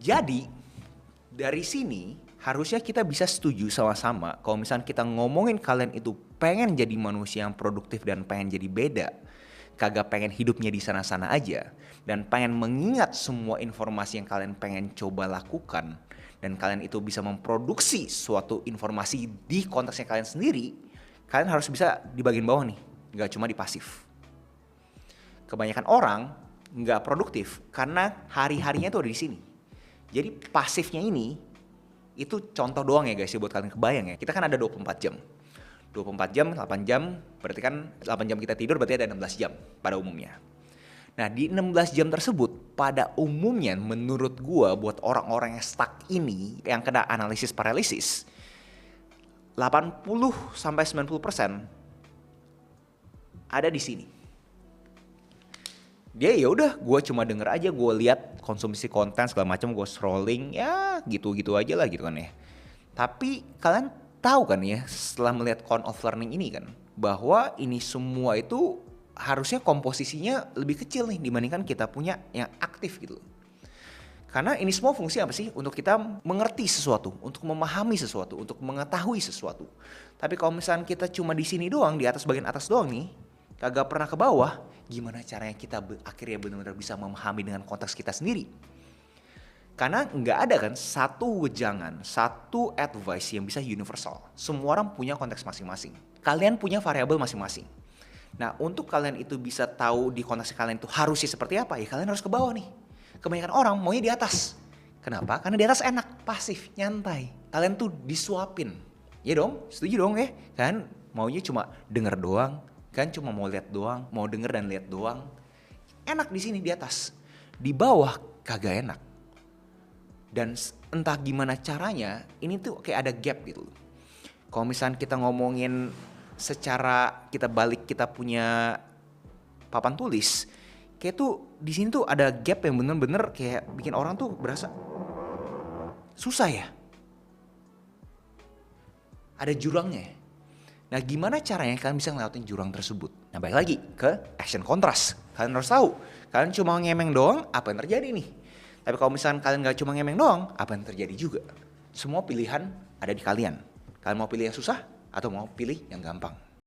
Jadi dari sini harusnya kita bisa setuju sama-sama kalau misalnya kita ngomongin kalian itu pengen jadi manusia yang produktif dan pengen jadi beda, kagak pengen hidupnya di sana-sana aja, dan pengen mengingat semua informasi yang kalian pengen coba lakukan, dan kalian itu bisa memproduksi suatu informasi di konteksnya kalian sendiri, kalian harus bisa di bagian bawah nih, nggak cuma di pasif. Kebanyakan orang nggak produktif karena hari-harinya tuh ada di sini. Jadi pasifnya ini itu contoh doang ya guys ya buat kalian kebayang ya. Kita kan ada 24 jam. 24 jam, 8 jam, berarti kan 8 jam kita tidur berarti ada 16 jam pada umumnya. Nah di 16 jam tersebut pada umumnya menurut gua buat orang-orang yang stuck ini, yang kena analisis paralisis, 80-90% ada di sini. Dia ya udah, gue cuma denger aja, gue lihat konsumsi konten segala macam, gue scrolling ya gitu-gitu aja lah gitu kan ya. Tapi kalian tahu kan ya setelah melihat count of learning ini kan, bahwa ini semua itu harusnya komposisinya lebih kecil nih dibandingkan kita punya yang aktif gitu. Karena ini semua fungsi apa sih? Untuk kita mengerti sesuatu, untuk memahami sesuatu, untuk mengetahui sesuatu. Tapi kalau misalnya kita cuma di sini doang, di atas bagian atas doang nih, kagak pernah ke bawah, gimana caranya kita akhirnya benar-benar bisa memahami dengan konteks kita sendiri? Karena nggak ada kan satu wejangan, satu advice yang bisa universal. Semua orang punya konteks masing-masing. Kalian punya variabel masing-masing. Nah untuk kalian itu bisa tahu di konteks kalian itu harusnya seperti apa, ya kalian harus ke bawah nih. Kebanyakan orang maunya di atas. Kenapa? Karena di atas enak, pasif, nyantai. Kalian tuh disuapin. Ya dong, setuju dong ya? Kan maunya cuma denger doang. Kan cuma mau lihat doang, mau denger dan lihat doang. Enak di sini di atas. Di bawah kagak enak. Dan entah gimana caranya, ini tuh kayak ada gap gitu. Kalau misalnya kita ngomongin secara kita balik kita punya papan tulis, kayak tuh di sini tuh ada gap yang bener-bener kayak bikin orang tuh berasa susah ya. Ada jurangnya. Nah gimana caranya kalian bisa ngelewatin jurang tersebut? Nah balik lagi ke action kontras. Kalian harus tahu, kalian cuma ngemeng doang, apa yang terjadi nih? Tapi kalau misalkan kalian gak cuma ngemeng doang, apa yang terjadi juga? Semua pilihan ada di kalian. Kalian mau pilih yang susah atau mau pilih yang gampang?